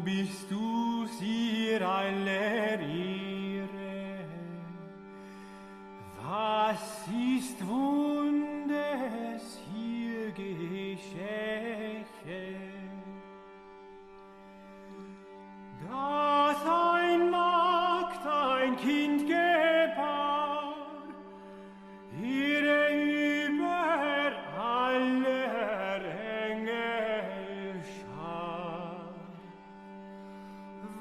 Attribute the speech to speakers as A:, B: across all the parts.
A: bist du ihr aller Ehre. Was ist Wundes hier geschehen? Dass ein Magd ein Kind gebar, ihre über aller Engel Schar.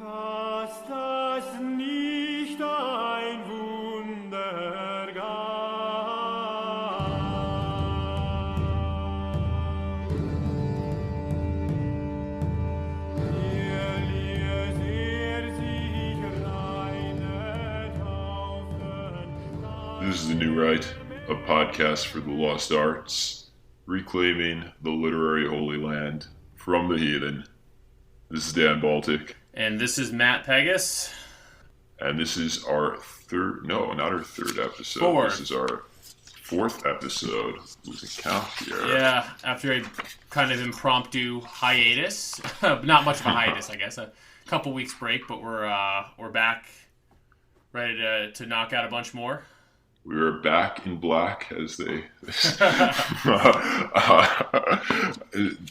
A: Was das nicht ein Wunder gab. Hier ließ sich reine Taufen.
B: This is The New Right, a podcast for the lost arts, reclaiming the literary holy land from the heathen. This is Dan Baltic,
C: And this is Matt Pegas.
B: and this is our not our third episode.
C: Fourth.
B: This is our fourth episode. Losing count here.
C: Yeah, after a kind of impromptu hiatus. Not much of a hiatus, I guess. A couple weeks break, but we're back ready to knock out a bunch more.
B: We are back in black, as they.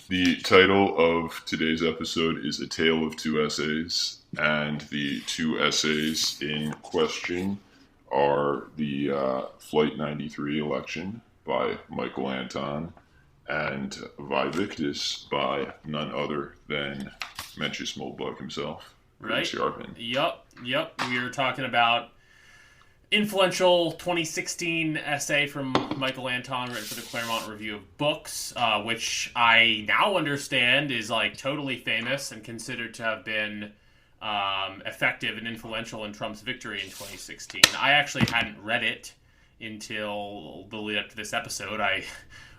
B: The title of today's episode is A Tale of Two Essays, and the two essays in question are the Flight 93 election by Michael Anton and Vivictus by none other than Mencius Moldbug himself,
C: Right.
B: Curtis Yarvin.
C: Yep. We are talking about influential 2016 essay from Michael Anton written for the Claremont Review of Books, which I now understand is like totally famous and considered to have been effective and influential in Trump's victory in 2016. I actually hadn't read it until the lead up to this episode. I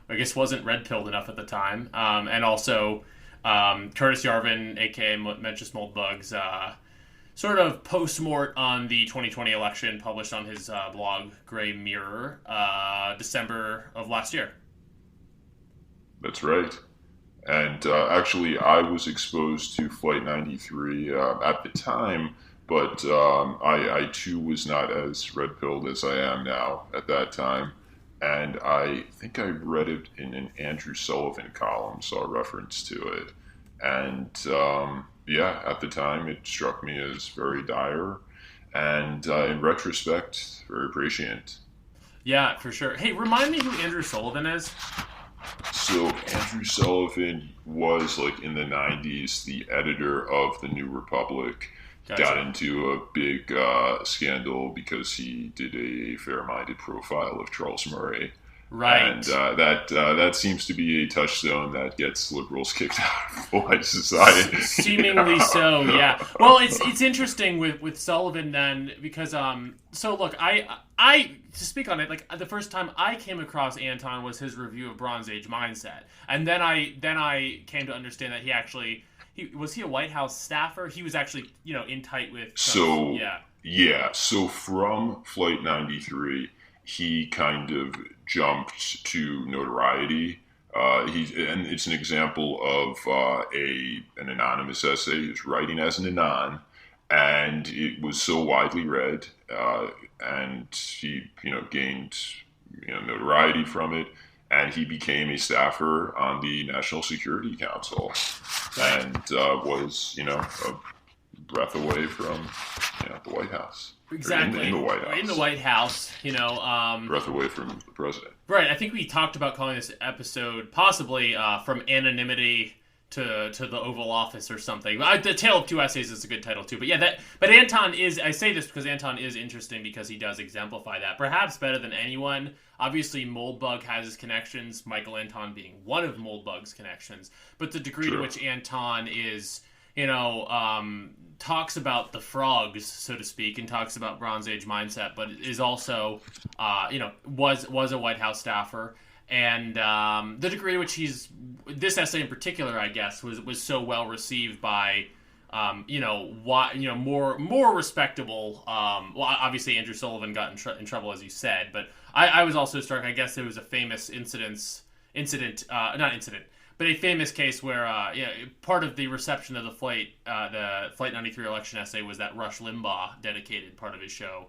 C: guess wasn't red-pilled enough at the time. And also Curtis Yarvin, a.k.a. Mencius Moldbug's sort of post-mort on the 2020 election published on his blog, Gray Mirror, December of last year.
B: That's right. And actually, I was exposed to Flight 93 at the time, but I too was not as red-pilled as I am now at that time. And I think I read it in an Andrew Sullivan column, saw a reference to it. And yeah, at the time, it struck me as very dire. And in retrospect, very prescient.
C: Yeah, for sure. Hey, remind me who Andrew Sullivan is?
B: So Andrew Sullivan was, like, in the 90s, the editor of The New Republic.
C: Gotcha.
B: Got into a big scandal because he did a fair-minded profile of Charles Murray.
C: Right.
B: And that seems to be a touchstone that gets liberals kicked out of polite society.
C: Seemingly so, yeah. Well, it's interesting with Sullivan then because so look, I to speak on it, like the first time I came across Anton was his review of Bronze Age Mindset, and then I came to understand that he was a White House staffer. He was actually in tight with Trump.
B: So from Flight 93, he kind of jumped to notoriety. And it's an example of an anonymous essay. He's writing as an anon, and it was so widely read, and he gained notoriety from it, and he became a staffer on the National Security Council, and was a breath away from the White House.
C: Exactly.
B: In the White House.
C: In the White House,
B: breath away from the president.
C: Right. I think we talked about calling this episode possibly from anonymity to the Oval Office or something. The Tale of Two Essays is a good title too. But yeah, but Anton is. I say this because Anton is interesting because he does exemplify that perhaps better than anyone. Obviously, Moldbug has his connections. Michael Anton being one of Moldbug's connections, but the degree to which Anton is, talks about the frogs, so to speak, and talks about Bronze Age mindset, but is also, was a White House staffer, and the degree to which this essay in particular, I guess, was so well received by, more respectable. Well, obviously Andrew Sullivan got in trouble, as you said, but I was also struck. I guess there was a famous But a famous case where, part of the reception of the Flight 93 election essay was that Rush Limbaugh dedicated part of his show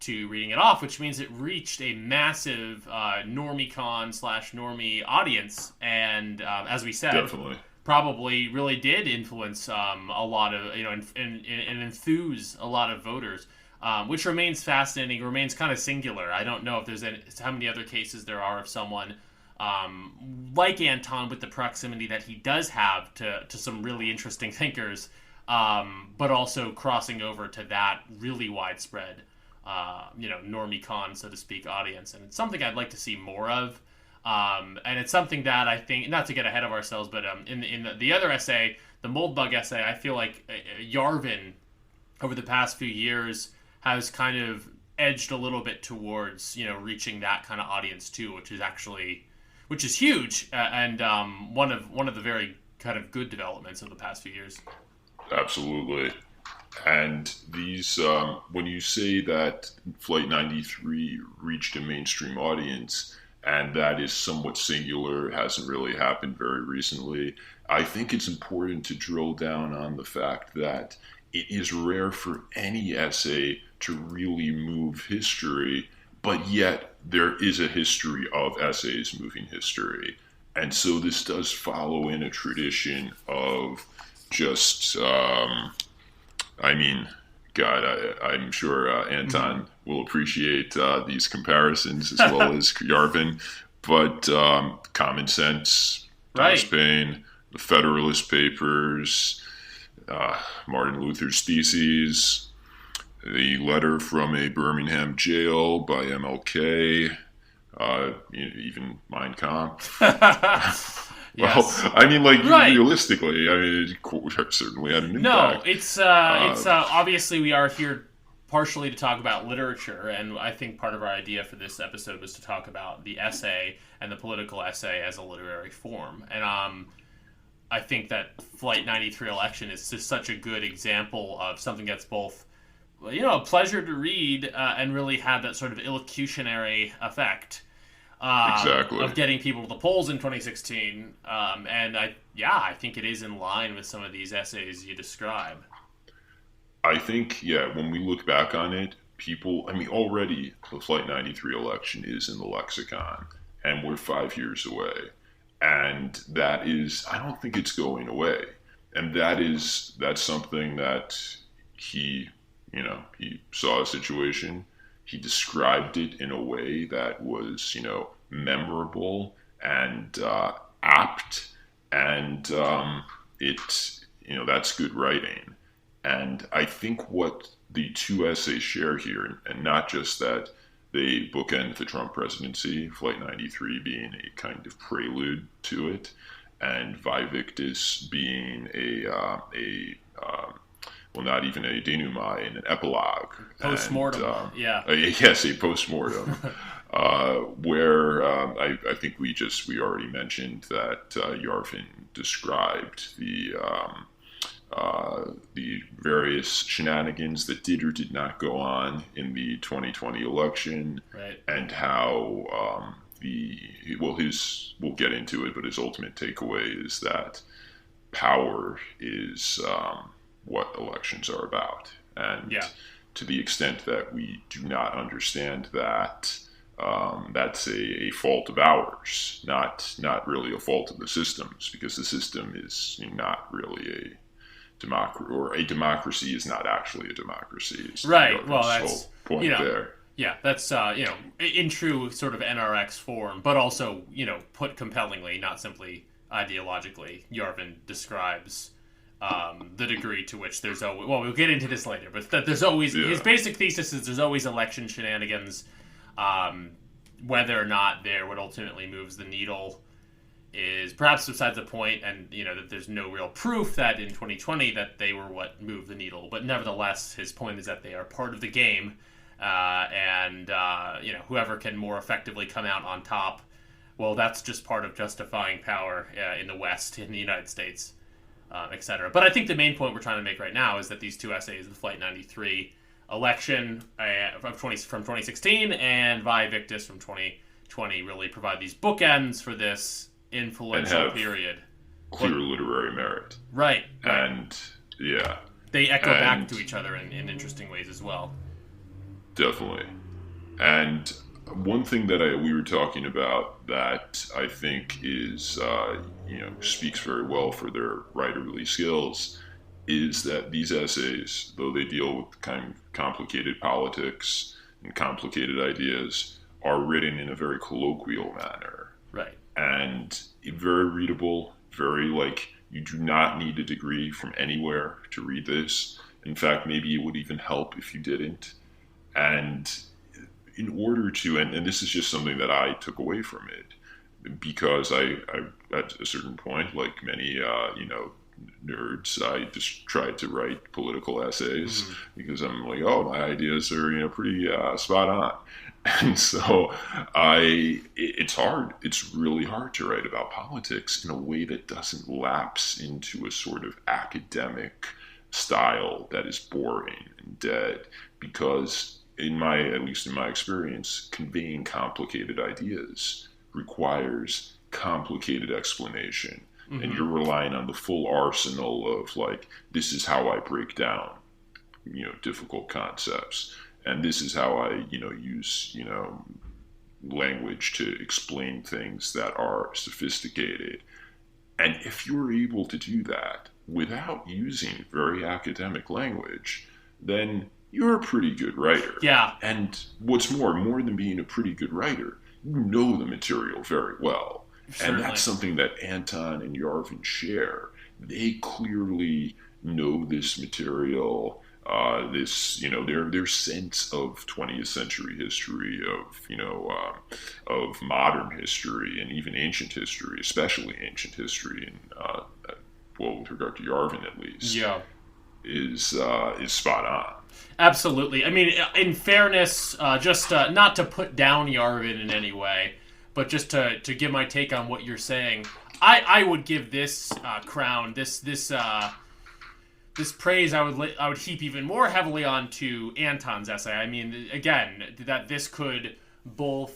C: to reading it off, which means it reached a massive normie/normie audience, and as we said,
B: Definitely.
C: probably really did influence a lot of and enthuse a lot of voters, which remains fascinating. Remains kind of singular. I don't know if there's how many other cases there are of someone like Anton with the proximity that he does have to some really interesting thinkers, but also crossing over to that really widespread normie con, so to speak, audience. And it's something I'd like to see more of. And it's something that I think, not to get ahead of ourselves, but in the other essay, the Moldbug essay, I feel like Yarvin, over the past few years, has kind of edged a little bit towards, reaching that kind of audience too, which is huge, and one of the very kind of good developments of the past few years.
B: Absolutely. And these, when you say that Flight 93 reached a mainstream audience, and that is somewhat singular, hasn't really happened very recently, I think it's important to drill down on the fact that it is rare for any essay to really move history, but yet there is a history of essays moving history. And so this does follow in a tradition of just, I'm sure Anton will appreciate these comparisons as well as Yarvin, but Common Sense, Thomas Paine, the Federalist Papers, Martin Luther's Theses, the letter from a Birmingham jail by MLK, even Mein Kampf.
C: Yes.
B: Well, realistically, it certainly had an impact.
C: No, it's obviously we are here partially to talk about literature, and I think part of our idea for this episode was to talk about the essay and the political essay as a literary form. And I think that Flight 93 election is just such a good example of something that's both, a pleasure to read and really had that sort of illocutionary effect.
B: Exactly.
C: Of getting people to the polls in 2016, and I think it is in line with some of these essays you describe.
B: I think, when we look back on it, already the Flight 93 election is in the lexicon, and we're 5 years away, and that is, I don't think it's going away, and that's something that he saw a situation. He described it in a way that was, memorable and apt, and that's good writing. And I think what the two essays share here, and not just that they bookend the Trump presidency, Flight 93 being a kind of prelude to it, and Vivictus being not even a denouement, an epilogue.
C: Postmortem,
B: Yes, a postmortem, where I think we already mentioned that Yarvin described the various shenanigans that did or did not go on in the 2020 election,
C: right,
B: and how we'll get into it, but his ultimate takeaway is that power is what elections are about, and to the extent that we do not understand that, that's a fault of ours, not really a fault of the systems, because the system is not really a democracy, or a democracy is not actually a democracy.
C: Right. Well, that's
B: whole point there.
C: Yeah, that's in true sort of NRX form, but also put compellingly, not simply ideologically. Yarvin describes the degree to which there's always, we'll get into this later, but that there's always, his basic thesis is there's always election shenanigans. Whether or not they're what ultimately moves the needle is perhaps besides the point, and that there's no real proof that in 2020 that they were what moved the needle. But nevertheless, his point is that they are part of the game, and whoever can more effectively come out on top, well, that's just part of justifying power in the West, in the United States, etc. But I think the main point we're trying to make right now is that these two essays, the Flight 93 election from 2016 and Vivictus from 2020, really provide these bookends for this influential
B: have
C: period.
B: clear literary merit.
C: Right.
B: And yeah,
C: They echo back
B: and-
C: to each other in interesting ways as well.
B: definitely. And one thing that we were talking about that I think is speaks very well for their writerly skills is that these essays, though they deal with kind of complicated politics and complicated ideas, are written in a very colloquial manner
C: Right.
B: and very readable, very you do not need a degree from anywhere to read this. In fact, maybe it would even help if you didn't. And in order to, and this is just something that I took away from it, because I at a certain point, like many, nerds, I just tried to write political essays because I'm like, oh, my ideas are, pretty spot on. And so it's hard. It's really hard to write about politics in a way that doesn't lapse into a sort of academic style that is boring and dead, because at least in my experience, conveying complicated ideas requires complicated explanation. And you're relying on the full arsenal of this is how I break down, difficult concepts. And this is how I, use, language to explain things that are sophisticated. And if you're able to do that without using very academic language, then you're a pretty good writer.
C: Yeah.
B: And what's more than being a pretty good writer, you know the material very well.
C: Certainly.
B: And that's something that Anton and Yarvin share. They clearly know this material, their sense of 20th century history, of modern history, and even ancient history, especially ancient history, and with regard to Yarvin at least, is spot on.
C: Absolutely. I mean, in fairness, just not to put down Yarvin in any way, but just to give my take on what you're saying, I would give this crown, this praise, I would heap even more heavily onto Anton's essay. I mean, again, that this could both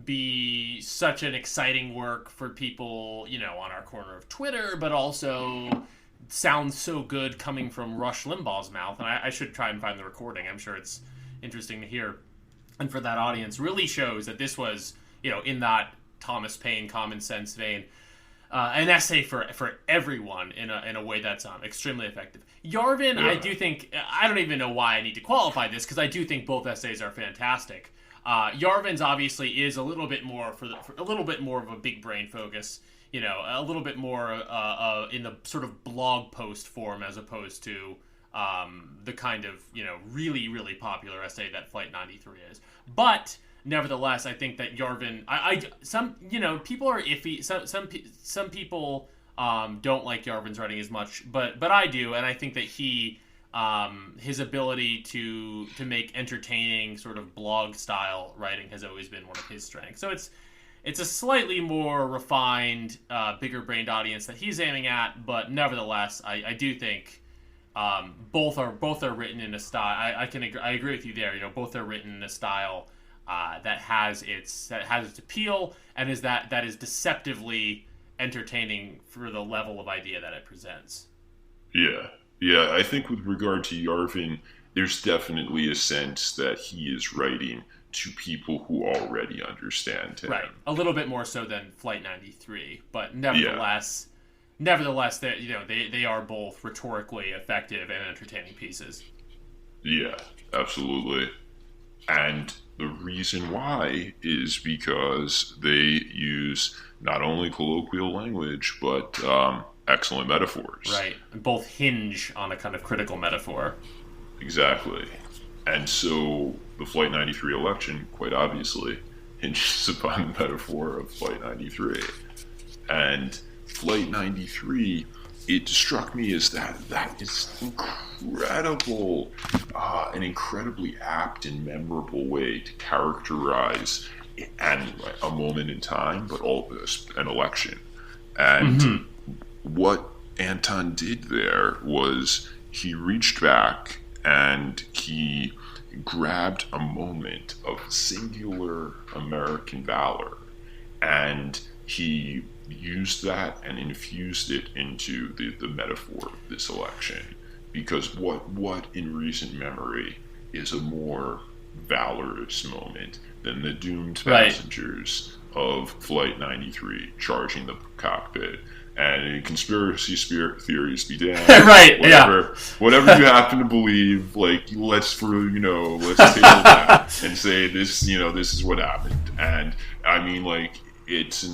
C: be such an exciting work for people, on our corner of Twitter, but also sounds so good coming from Rush Limbaugh's mouth. And I should try and find the recording. I'm sure it's interesting to hear. And for that audience, really shows that this was, in that Thomas Paine common sense vein, an essay for everyone in a way that's extremely effective. Yarvin, I do think, I don't even know why I need to qualify this, because I do think both essays are fantastic. Yarvin's obviously is a little bit more a little bit more of a big brain focus, a little bit more in the sort of blog post form as opposed to the kind of really really popular essay that Flight 93 is. But nevertheless, I think that Yarvin, some people are iffy. Some people don't like Yarvin's writing as much, but I do, and I think that his ability to make entertaining sort of blog style writing has always been one of his strengths. So it's a slightly more refined, bigger brained audience that he's aiming at, but nevertheless, I do think both are written in a style. I agree with you there. Both are written in a style that has its appeal, and that is deceptively entertaining for the level of idea that it presents.
B: Yeah. I think with regard to Yarvin, there's definitely a sense that he is writing to people who already understand him.
C: Right, a little bit more so than Flight 93, but nevertheless, they are both rhetorically effective and entertaining pieces.
B: Yeah, absolutely. And the reason why is because they use not only colloquial language, but excellent metaphors.
C: Right, and both hinge on a kind of critical metaphor.
B: Exactly. And so the Flight 93 election, quite obviously, hinges upon the metaphor of Flight 93. And Flight 93, it struck me as that is incredible, an incredibly apt and memorable way to characterize a moment in time, but an election. And what Anton did there was he reached back and he grabbed a moment of singular American valor, and he used that and infused it into the metaphor of this election. Because what in recent memory is a more valorous moment than the doomed passengers of Flight 93 charging the cockpit? And conspiracy theories be damned.
C: Right.
B: Whatever you happen to believe, like let's table that and say this. This is what happened. And I mean, like it's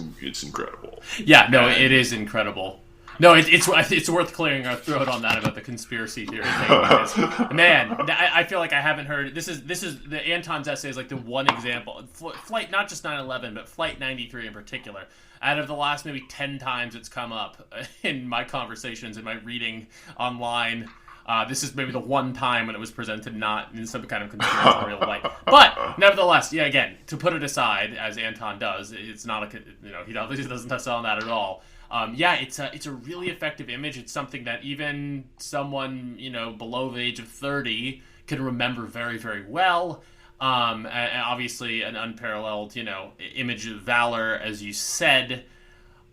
B: incredible.
C: Yeah. No, it is incredible. No, it's worth clearing our throat on that about the conspiracy theory thing. Man, I feel like I haven't heard this is the Anton's essay is like the one example. Flight, not just 9/11, but Flight 93 in particular. Out of the last maybe 10 times it's come up in my conversations, in my reading online, this is maybe the one time when it was presented not in some kind of conspiratorial light. But nevertheless, yeah, again, to put it aside, as Anton does, it's not he obviously doesn't touch on that at all. It's a really effective image. It's something that even someone below the age of 30 can remember very, very well. And obviously an unparalleled, image of valor, as you said.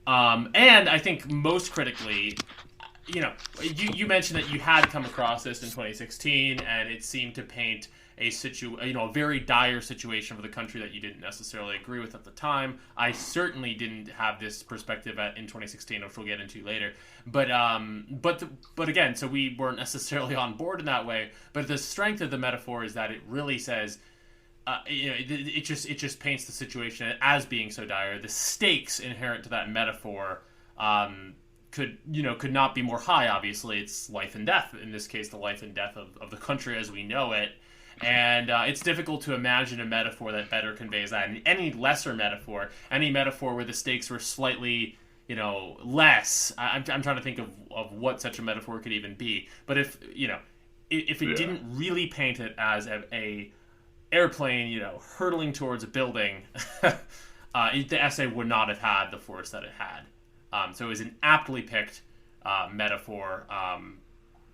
C: And I think most critically, you mentioned that you had come across this in 2016, and it seemed to paint a very dire situation for the country that you didn't necessarily agree with at the time. I certainly didn't have this perspective in 2016, which we'll get into later. But again, so we weren't necessarily on board in that way. But the strength of the metaphor is that it really says, it just paints the situation as being so dire. The stakes inherent to that metaphor could not be more high. Obviously, it's life and death. In this case, the life and death of the country as we know it. And it's difficult to imagine a metaphor that better conveys that. And any lesser metaphor, any metaphor where the stakes were slightly, less. I'm trying to think of what such a metaphor could even be. But if it didn't really paint it as a airplane, hurtling towards a building, the essay would not have had the force that it had. So it was an aptly picked metaphor.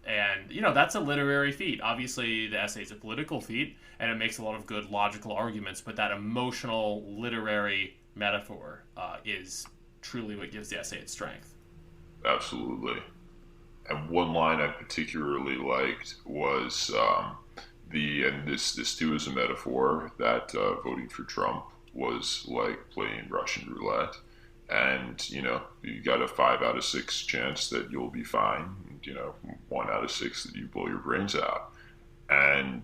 C: And, that's a literary feat. Obviously, the essay is a political feat, and it makes a lot of good logical arguments, but that emotional literary metaphor is truly what gives the essay its strength.
B: Absolutely. And one line I particularly liked was and this too is a metaphor, that voting for Trump was like playing Russian roulette. And, you got a 5 out of 6 chance that you'll be fine. 1 out of 6 that you blow your brains out. And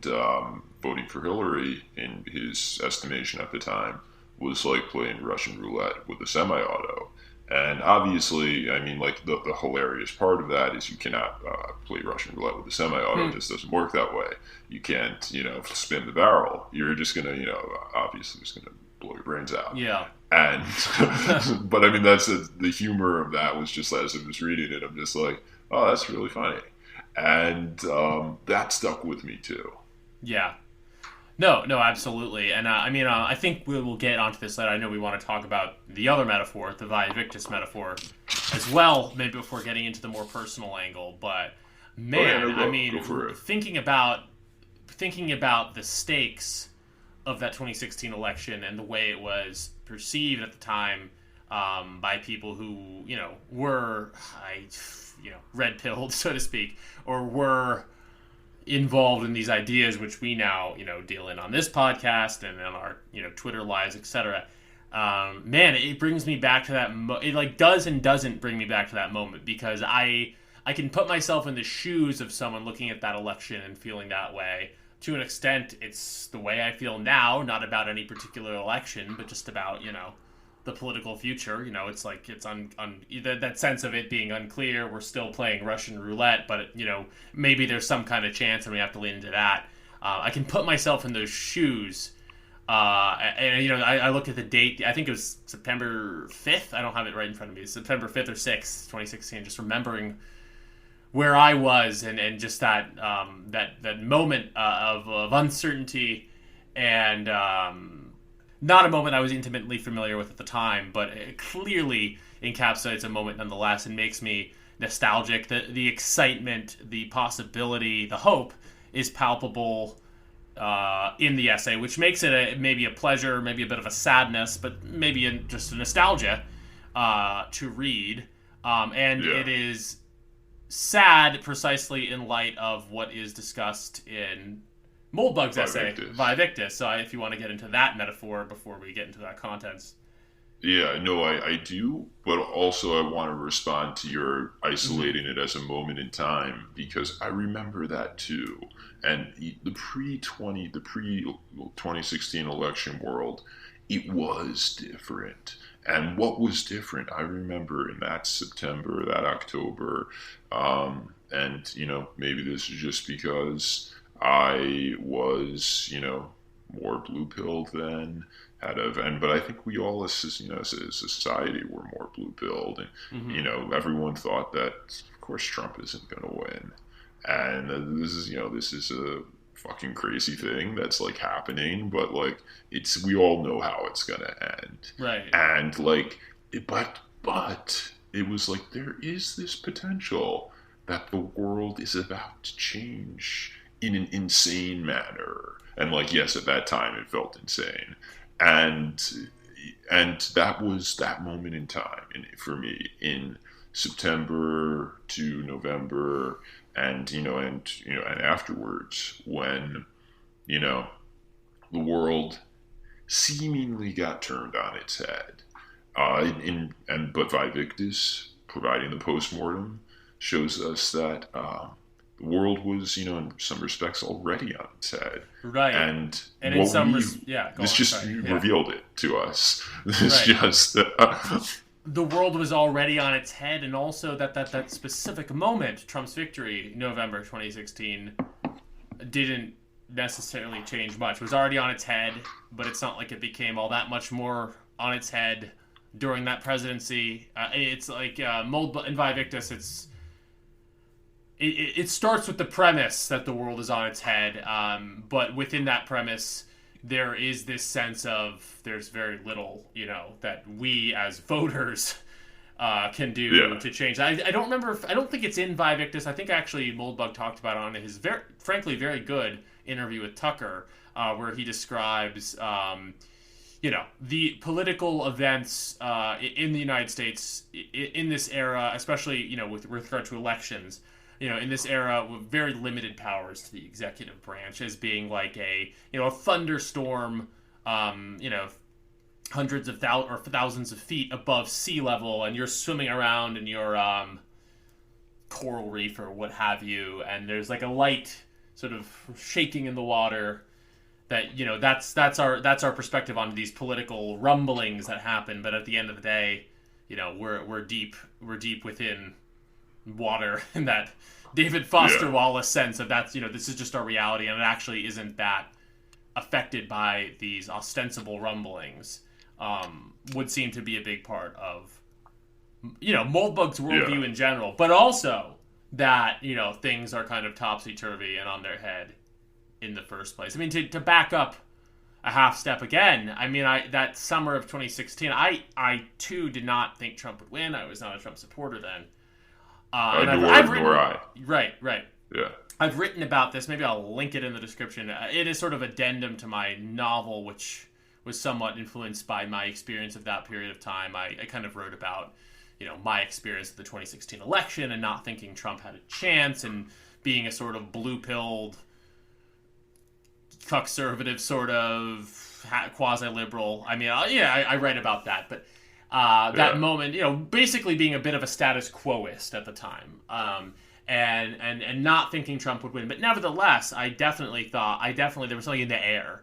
B: voting for Hillary, in his estimation at the time, was like playing Russian roulette with a semi-auto. And obviously, I mean, like the hilarious part of that is you cannot play Russian roulette with a semi-auto. It just doesn't work that way. You can't, spin the barrel. You're just going to, obviously just going to blow your brains out.
C: Yeah.
B: And, but I mean, that's the humor of that was just as I was reading it, I'm just like, oh, that's really funny. And that stuck with me too.
C: Yeah. No, absolutely. And I think we will get onto this later. I know we want to talk about the other metaphor, the Vae Victis metaphor, as well, maybe before getting into the more personal angle. But man, thinking about the stakes of that 2016 election and the way it was perceived at the time by people who, were red-pilled, so to speak, or were involved in these ideas, which we now, deal in on this podcast and on our, Twitter lives, etc. Man, it brings me back to that. It does and doesn't bring me back to that moment, because I can put myself in the shoes of someone looking at that election and feeling that way. To an extent, it's the way I feel now, not about any particular election, but just about, the political future. It's like it's that sense of it being unclear. We're still playing Russian roulette, but maybe there's some kind of chance, and we have to lean into that. I can put myself in those shoes, and I looked at the date. I think it was September 5th. I don't have it right in front of me. It's September 5th or 6th, 2016. Just remembering where I was and just that moment of uncertainty and. Not a moment I was intimately familiar with at the time, but it clearly encapsulates a moment nonetheless and makes me nostalgic. The excitement, the possibility, the hope is palpable in the essay, which makes it maybe a pleasure, maybe a bit of a sadness, but maybe just a nostalgia to read, and
B: Yeah.
C: it is sad precisely in light of what is discussed in Moldbug's essay,
B: Vivictus.
C: Vivictus. So if you want to get into that metaphor before we get into that contents.
B: Yeah, no, I do, but also I want to respond to your isolating it as a moment in time because I remember that too. And the pre 2016 election world, it was different. And what was different, I remember in that September, that October, and maybe this is just because I was, more blue pilled then but I think we all as a society were more blue pilled, and everyone thought that of course Trump isn't going to win, and this is a fucking crazy thing that's like happening, but like we all know how it's going to end,
C: Right.
B: and like but it was like there is this potential that the world is about to change in an insane manner, and like yes, at that time it felt insane. And that was that moment in time for me in September to November, and afterwards when the world seemingly got turned on its head. But Vivictus, providing the postmortem, shows us that the world was, in some respects, already on its head.
C: Right.
B: And
C: in
B: what
C: some
B: this just revealed it to us. This
C: Right.
B: just
C: the world was already on its head, and also that specific moment, Trump's victory, November 2016, didn't necessarily change much. It was already on its head, but it's not like it became all that much more on its head during that presidency. It's like Mold and Vivictus. It starts with the premise that the world is on its head, but within that premise, there is this sense of there's very little, that we as voters can do to change. I don't remember. I don't think it's in Vivictus. I think actually Moldbug talked about it on his frankly very good interview with Tucker, where he describes, the political events in the United States in this era, especially with regard to elections. In this era with very limited powers to the executive branch, as being like a thunderstorm, hundreds of thousands of feet above sea level, and you're swimming around in your coral reef or what have you, and there's like a light sort of shaking in the water. That that's our perspective on these political rumblings that happen. But at the end of the day, we're deep within water in that David Foster Wallace sense of that's this is just our reality, and it actually isn't that affected by these ostensible rumblings. Would seem to be a big part of Moldbug's worldview in general, but also that things are kind of topsy-turvy and on their head in the first place. I mean, to back up a half step again, I mean, that summer of 2016, I too did not think Trump would win. I was not a Trump supporter then.
B: Nor I.
C: Right.
B: Yeah.
C: I've written about this. Maybe I'll link it in the description. It is sort of addendum to my novel, which was somewhat influenced by my experience of that period of time. I kind of wrote about, my experience of the 2016 election and not thinking Trump had a chance, and being a sort of blue-pilled, conservative sort of quasi-liberal. I mean, I write about that, but that moment, basically being a bit of a status quoist at the time, and not thinking Trump would win. But nevertheless, I definitely there was something in the air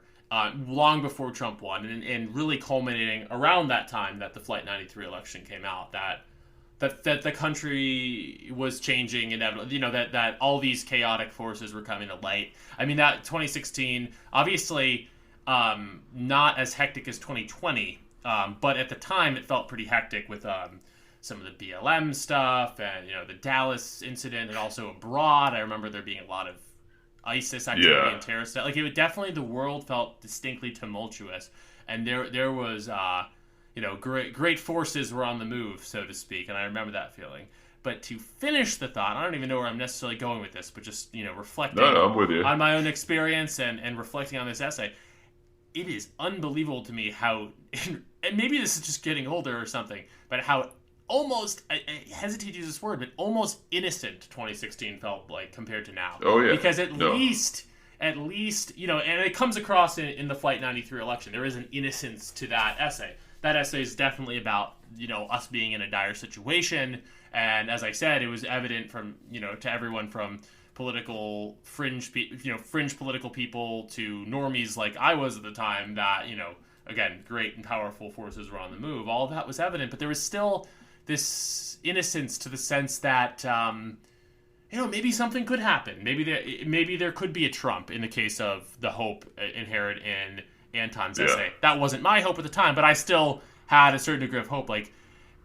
C: long before Trump won, and really culminating around that time that the Flight 93 election came out, that the country was changing inevitably, that all these chaotic forces were coming to light. I mean, that 2016, obviously not as hectic as 2020, but at the time it felt pretty hectic with some of the BLM stuff and the Dallas incident, and also abroad. I remember there being a lot of ISIS activity and terror stuff. Like, it would definitely, the world felt distinctly tumultuous, and there was great forces were on the move, so to speak, and I remember that feeling. But to finish the thought, I don't even know where I'm necessarily going with this, but just reflecting
B: I'm with you.
C: on my own experience and reflecting on this essay. It is unbelievable to me how and maybe this is just getting older or something, but how almost, I hesitate to use this word, but almost innocent 2016 felt like compared to now.
B: Oh yeah,
C: Because at
B: no.
C: least, and it comes across in the Flight 93 election, there is an innocence to that essay. That essay is definitely about, us being in a dire situation. And as I said, it was evident from, to everyone from fringe political people to normies like I was at the time that, again, great and powerful forces were on the move. All of that was evident, but there was still this innocence to the sense that, maybe something could happen. Maybe there could be a Trump in the case of the hope inherent in Anton's essay. That wasn't my hope at the time, but I still had a certain degree of hope. Like,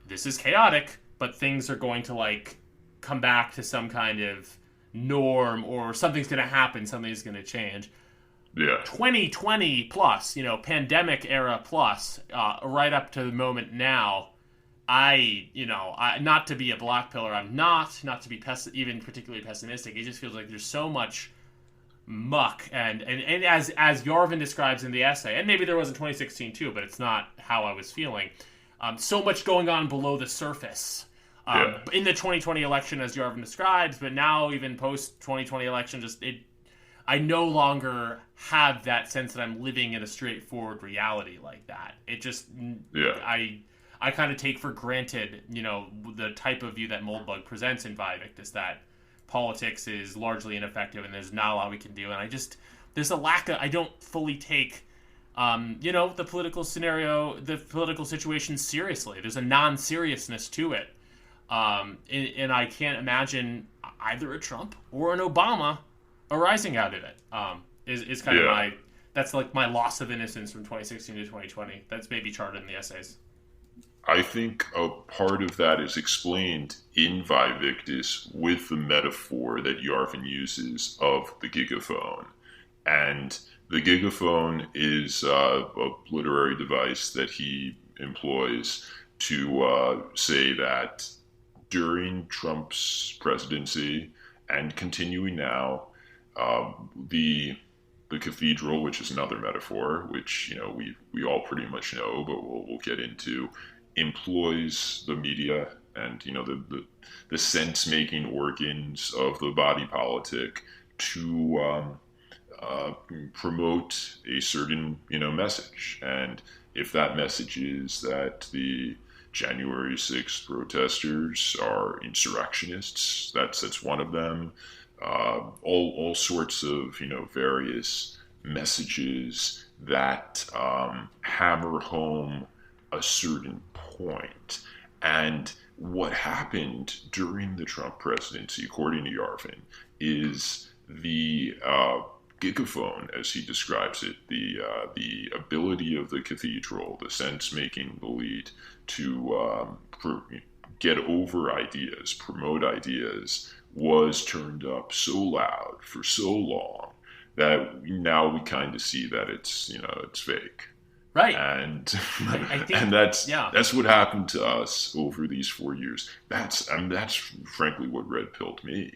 C: this is chaotic, but things are going to come back to some kind of norm, or something's going to happen, something's going to change.
B: Yeah.
C: 2020 plus, pandemic era plus, right up to the moment now, I not to be a black pillar, I'm not to be even particularly pessimistic. It just feels like there's so much muck, and as Yarvin describes in the essay, and maybe there was in 2016 too, but it's not how I was feeling. So much going on below the surface in the 2020 election, as Yarvin describes, but now even post 2020 election, I no longer have that sense that I'm living in a straightforward reality like that. It just I kind of take for granted, the type of view that Moldbug presents in Vivictus, that politics is largely ineffective and there's not a lot we can do. And there's a lack of, I don't fully take, the political scenario, the political situation seriously. There's a non-seriousness to it. And I can't imagine either a Trump or an Obama arising out of it. Is kind of that's like my loss of innocence from 2016 to 2020. That's maybe charted in the essays.
B: I think a part of that is explained in Vivictus with the metaphor that Yarvin uses of the gigaphone. And the gigaphone is a literary device that he employs to say that during Trump's presidency and continuing now, the cathedral, which is another metaphor, which we all pretty much know, but we'll get into, employs the media and the sense making organs of the body politic to promote a certain message. And if that message is that the January 6th protesters are insurrectionists, that's one of them. All sorts of various messages that hammer home a certain point. And what happened during the Trump presidency, according to Yarvin, is the gigaphone, as he describes it, the ability of the cathedral, the sense-making elite to get over ideas, promote ideas, was turned up so loud for so long that now we kind of see that it's fake.
C: Right.
B: And
C: I think,
B: and that's what happened to us over these 4 years. That's frankly what red pilled me.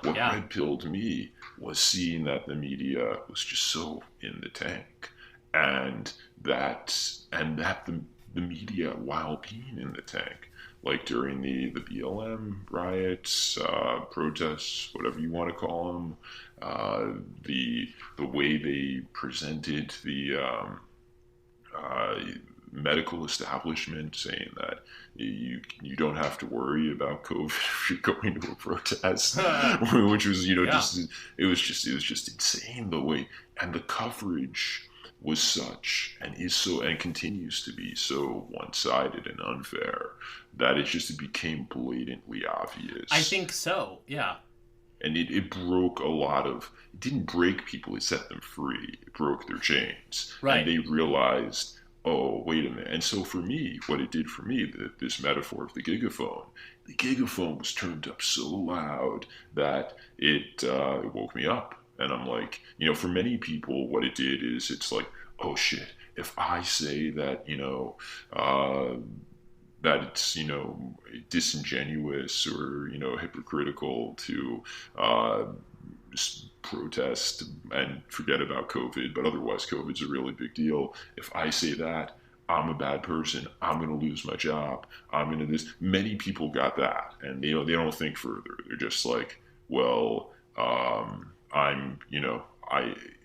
B: What red pilled me was seeing that the media was just so in the tank, and that the media, while being in the tank, like during the BLM riots, protests, whatever you want to call them, the way they presented the medical establishment, saying that you don't have to worry about COVID if you're going to a protest, which was it was just insane the way, and the coverage was such and is so and continues to be so one-sided and unfair that it became blatantly obvious.
C: I think so, yeah.
B: And it broke it didn't break people, it set them free. It broke their chains.
C: Right.
B: And they realized, oh, wait a minute. And so for me, what it did for me, this metaphor of the gigaphone was turned up so loud that it woke me up. And I'm like, for many people, what it did is it's like, oh shit, if I say that, that it's, disingenuous or, hypocritical to protest and forget about COVID, but otherwise COVID's a really big deal. If I say that, I'm a bad person. I'm going to lose my job. I'm going to this. Many people got that, and they don't think further. They're just like, well, I'm, I,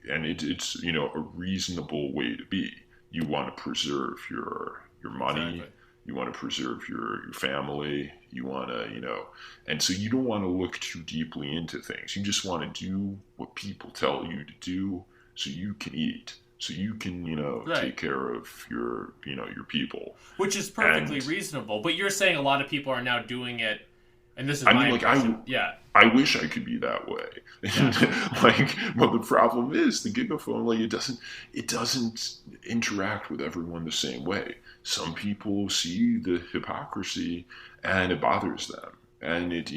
B: and it's a reasonable way to be. You want to preserve your money.
C: Exactly.
B: You want to preserve your family. You want to, and so you don't want to look too deeply into things. You just want to do what people tell you to do so you can eat, so you can,
C: Right.
B: take care of your people.
C: Which is perfectly
B: And-
C: reasonable. But you're saying a lot of people are now doing it, and this is
B: I
C: my
B: mean, like,
C: impression. Yeah.
B: I wish I could be that way. But the problem is the gigaphone, like, it doesn't interact with everyone the same way. Some people see the hypocrisy and it bothers them. And it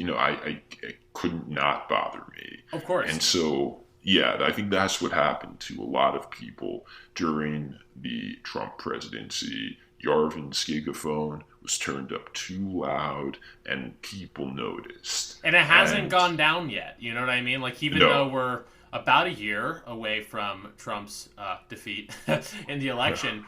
B: couldn't not bother me.
C: Of course.
B: And so, yeah, I think that's what happened to a lot of people during the Trump presidency. Yarvin's gigaphone was turned up too loud, and people noticed.
C: And it hasn't
B: And-
C: gone down yet. You know what I mean? Like, even
B: No.
C: though we're about a year away from Trump's defeat in the election,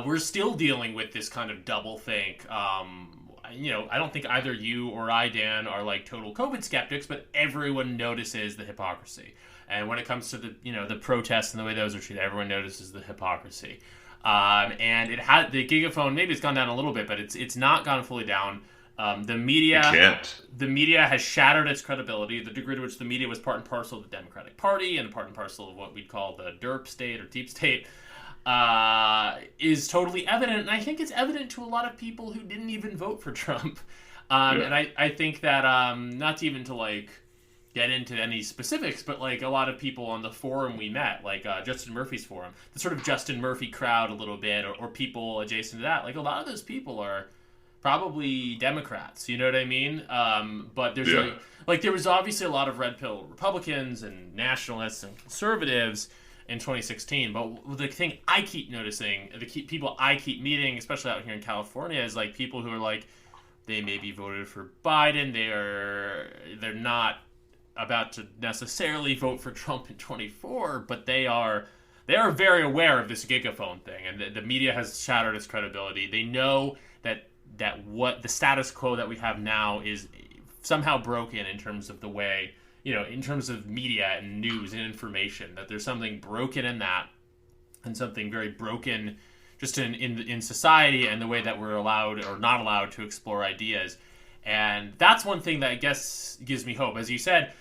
C: we're still dealing with this kind of double think. I don't think either you or I, Dan, are like total COVID skeptics, but everyone notices the hypocrisy. And when it comes to the protests and the way those are treated, everyone notices the hypocrisy. And the gigaphone, maybe it's gone down a little bit, but it's not gone fully down. The media has shattered its credibility. The degree to which the media was part and parcel of the Democratic Party and part and parcel of what we'd call the derp state or deep state is totally evident. And I think it's evident to a lot of people who didn't even vote for Trump. And I think that not even to like get into any specifics, but like a lot of people on the forum we met, like Justin Murphy's forum, the sort of Justin Murphy crowd a little bit, or people adjacent to that, like a lot of those people are probably Democrats, you know what I mean? But there's there was obviously a lot of red pill Republicans and nationalists and conservatives in 2016, but the thing I keep noticing, people I keep meeting, especially out here in California, is like people who are like, they maybe voted for Biden, they're not about to necessarily vote for Trump in 24, but they are very aware of this gigaphone thing, and the media has shattered its credibility. They know that what the status quo that we have now is somehow broken in terms of the way, in terms of media and news and information, that there's something broken in that, and something very broken just in society and the way that we're allowed or not allowed to explore ideas. And that's one thing that I guess gives me hope. As you said,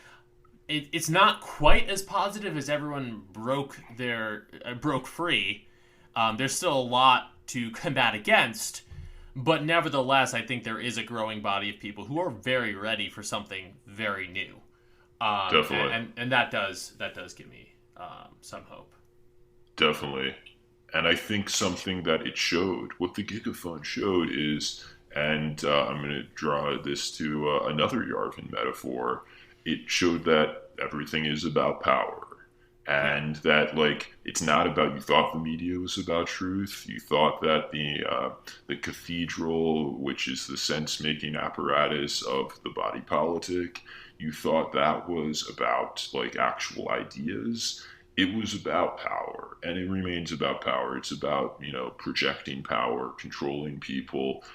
C: it's not quite as positive as everyone broke free. There's still a lot to combat against, but nevertheless, I think there is a growing body of people who are very ready for something very new.
B: Definitely,
C: and that does give me some hope.
B: Definitely, and I think something that it showed, what the gigaphone showed is, and I'm going to draw this to another Yarvin metaphor. It showed that everything is about power, and that, like, it's not about, you thought the media was about truth, you thought that the cathedral, which is the sense-making apparatus of the body politic, you thought that was about, like, actual ideas. It was about power, and it remains about power. It's about, projecting power, controlling people,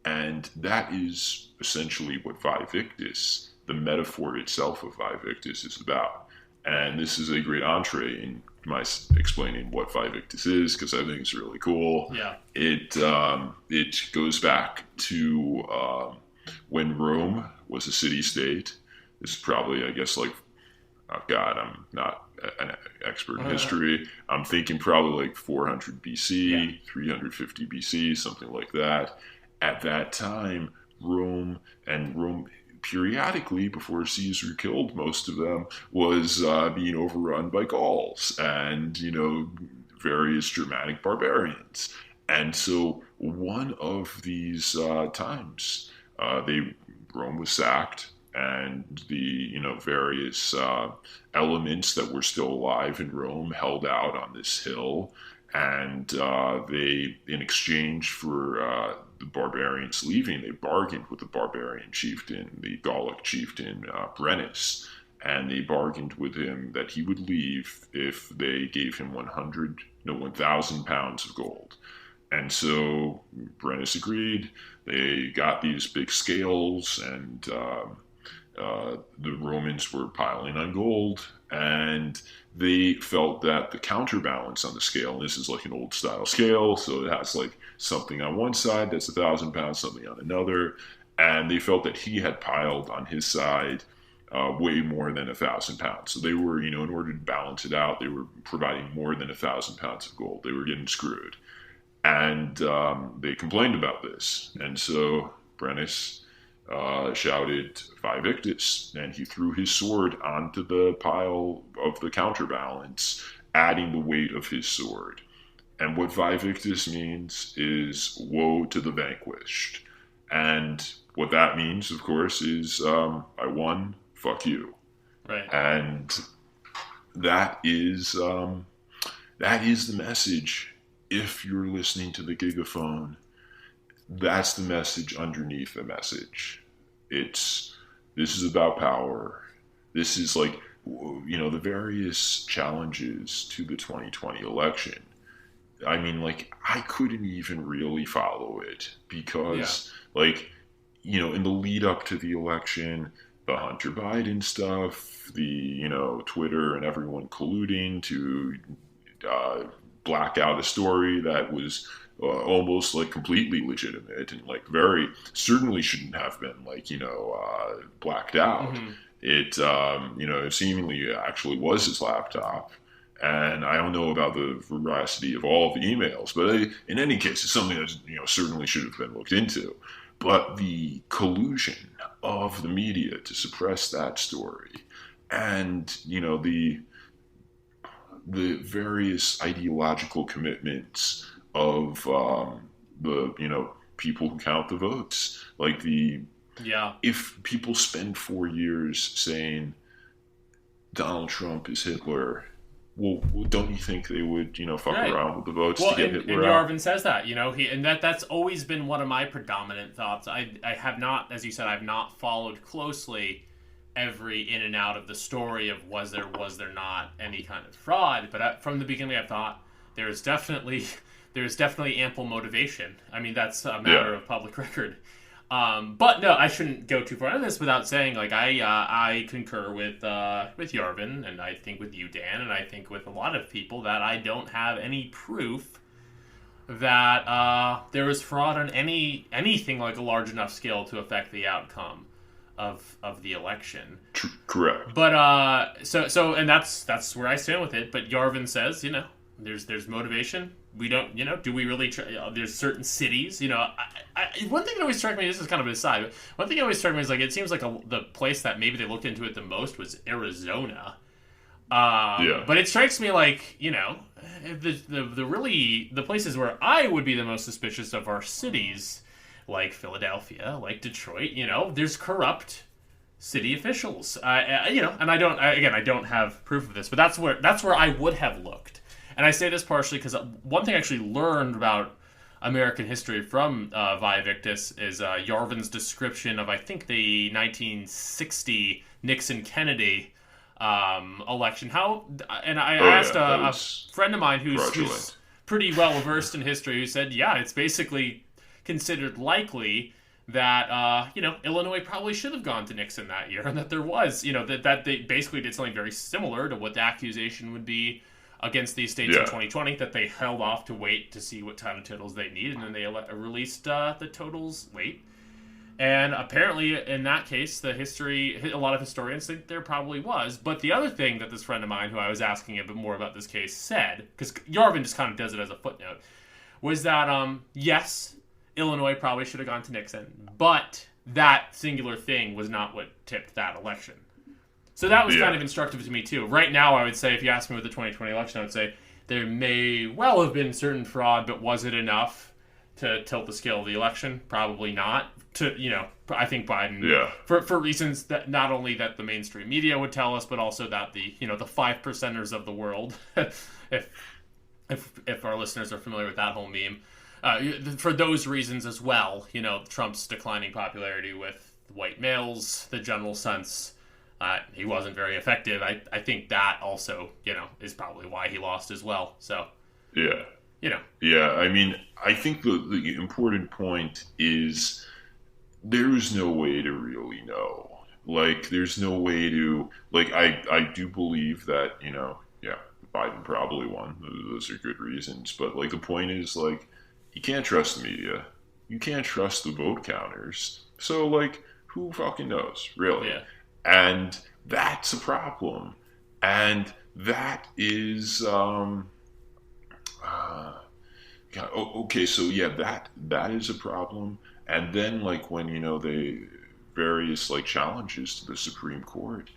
B: and that is essentially what Vivictus, the metaphor itself of Vivictus, is about. And this is a great entree in my explaining what Vivictus is, because I think it's really cool.
C: Yeah.
B: It goes back to when Rome was a city-state. This is probably, I guess, like, oh God, I'm not an expert in history. I'm thinking probably like 400 BC, 350 BC, something like that. At that time, Rome periodically, before Caesar killed most of them, was being overrun by Gauls and, various Germanic barbarians. And so one of these times, Rome was sacked, and the various elements that were still alive in Rome held out on this hill, and they, in exchange for the barbarians leaving, they bargained with the barbarian chieftain, the Gallic chieftain Brennus, and they bargained with him that he would leave if they gave him 1,000 pounds of gold. And so Brennus agreed. They got these big scales, and the Romans were piling on gold, and they felt that the counterbalance on the scale, and this is like an old style scale, so it has like something on one side that's 1,000 pounds, something on another, and they felt that he had piled on his side way more than 1,000 pounds. So they were, in order to balance it out, they were providing more than 1,000 pounds of gold. They were getting screwed. And they complained about this. And so Brennus shouted Vivictus, and he threw his sword onto the pile of the counterbalance, adding the weight of his sword. And what Vivictus means is woe to the vanquished. And what that means, of course, is I won, fuck you.
C: Right.
B: And that is the message. If you're listening to the Gigaphone, that's the message underneath the message. This is about power. This is like, the various challenges to the 2020 election. I mean, like, I couldn't even really follow it because, in the lead up to the election, the Hunter Biden stuff, the, Twitter and everyone colluding to black out a story that was almost like completely legitimate and like very certainly shouldn't have been blacked out. Mm-hmm. It seemingly actually was his laptop. And I don't know about the veracity of all of the emails, but in any case, it's something that certainly should have been looked into. But the collusion of the media to suppress that story, and the various ideological commitments of the people who count the votes, if people spend 4 years saying Donald Trump is Hitler. Well, don't you think they would, fuck around with the votes to get Hitler out?
C: And Yarvin says that, that's always been one of my predominant thoughts. I have not, as you said, I've not followed closely every in and out of the story of was there not any kind of fraud. But from the beginning, I thought there's definitely ample motivation. I mean, that's a matter of public record. But no, I shouldn't go too far into this without saying, I concur with Yarvin, and I think with you, Dan, and I think with a lot of people that I don't have any proof that there was fraud on anything like a large enough scale to affect the outcome of the election.
B: Correct.
C: But so and that's where I stand with it. But Yarvin says, there's motivation. We don't, do we really there's certain cities, one thing that always struck me, this is kind of an aside, but one thing that always struck me is it seems like the place that maybe they looked into it the most was Arizona. But it strikes me the places where I would be the most suspicious of are cities like Philadelphia, like Detroit, there's corrupt city officials, and I don't have proof of this, but that's where I would have looked. And I say this partially because one thing I actually learned about American history from Vivictus is Yarvin's description of, I think, the 1960 Nixon-Kennedy election. I asked a friend of mine who's pretty well versed in history, who said, it's basically considered likely that Illinois probably should have gone to Nixon that year, and that there was that they basically did something very similar to what the accusation would be against these states in 2020, that they held off to wait to see what kind of totals they need, and then they released the totals late. And apparently, in that case, a lot of historians think there probably was. But the other thing that this friend of mine, who I was asking a bit more about this case, said, because Yarvin just kind of does it as a footnote, was that, yes, Illinois probably should have gone to Nixon, but that singular thing was not what tipped that election. So that was kind of instructive to me, too. Right now, I would say, if you ask me with the 2020 election, I would say there may well have been certain fraud, but was it enough to tilt the scale of the election? Probably not. I think Biden, for reasons that not only that the mainstream media would tell us, but also that the 5%ers of the world, if our listeners are familiar with that whole meme, for those reasons as well, Trump's declining popularity with white males, the general sense. He wasn't very effective. I think that also, is probably why he lost as well. So, you know,
B: Yeah, I mean, I think the important point is there is no way to really know. Like, there's no way to, like, I do believe that, yeah, Biden probably won. Those are good reasons. But, like, the point is, like, you can't trust the media. You can't trust the vote counters. So, like, who fucking knows, really?
C: yeah,
B: And that's a problem. And that is, uh, God, okay, so yeah, that is a problem. And then, like, when they various like challenges to the Supreme Court,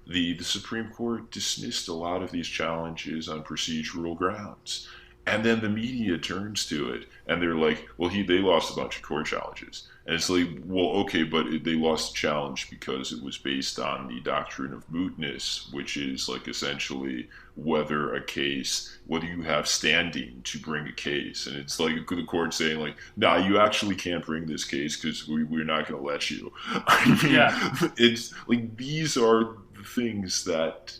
B: the Supreme Court dismissed a lot of these challenges on procedural grounds. And then the media turns to it and they're like, well, they lost a bunch of court challenges. And it's like, well, okay, but they lost a challenge because it was based on the doctrine of mootness, which is like essentially whether you have standing to bring a case. And it's like the court saying, like, nah, you actually can't bring this case because we're not going to let you. I mean,
C: yeah,
B: it's like these are the things that,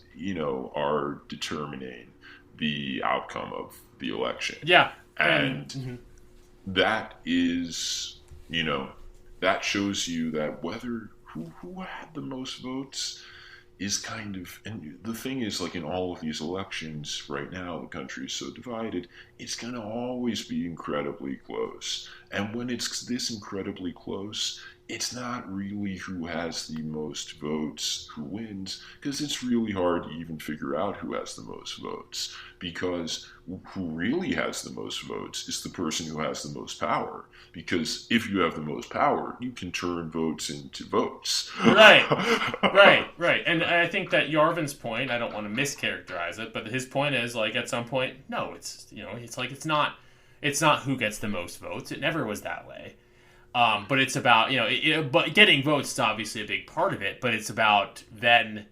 B: are determining the outcome of the election.
C: yeah,
B: And
C: mhm.
B: that is, that shows you that whether who had the most votes is kind of, and the thing is, like, in all of these elections right now, the country is so divided, it's going to always be incredibly close. And when it's this incredibly close, it's not really who has the most votes who wins, because it's really hard to even figure out who has the most votes, because who really has the most votes is the person who has the most power. Because if you have the most power, you can turn votes into votes.
C: Right, right. And I think that Yarvin's point, I don't want to mischaracterize it, but his point is, like, at some point, no, it's like it's not who gets the most votes. It never was that way. But it's about, but getting votes is obviously a big part of it, but it's about then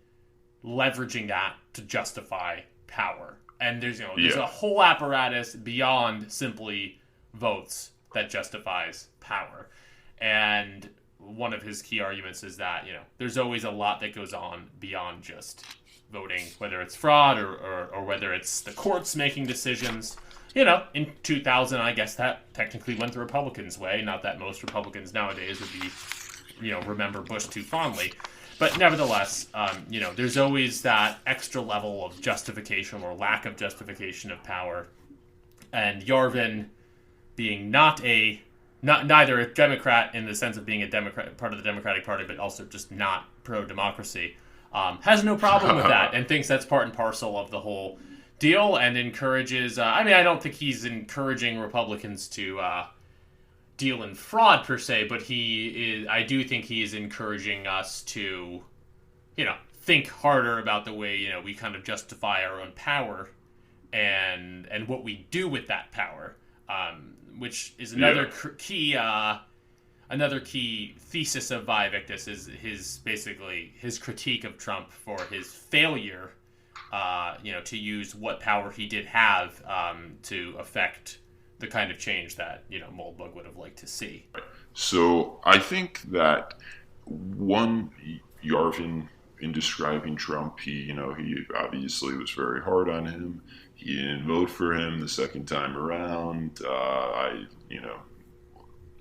C: leveraging that to justify power. And there's a whole apparatus beyond simply votes that justifies power. And one of his key arguments is that, there's always a lot that goes on beyond just voting, whether it's fraud or whether it's the courts making decisions. In 2000, I guess that technically went the Republicans' way. Not that most Republicans nowadays would be, remember Bush too fondly. But nevertheless, there's always that extra level of justification or lack of justification of power. And Yarvin, being neither a Democrat in the sense of being a Democrat, part of the Democratic Party, but also just not pro-democracy, has no problem with that and thinks that's part and parcel of the whole deal, and encourages. I don't think he's encouraging Republicans to deal in fraud per se, but I do think he is encouraging us to, think harder about the way we kind of justify our own power, and what we do with that power, which is another key. Another key thesis of Vievictus is his critique of Trump for his failure, to use what power he did have to affect the kind of change that Moldbug would have liked to see.
B: So I think that Yarvin, in describing Trump, he obviously was very hard on him. He didn't vote for him the second time around.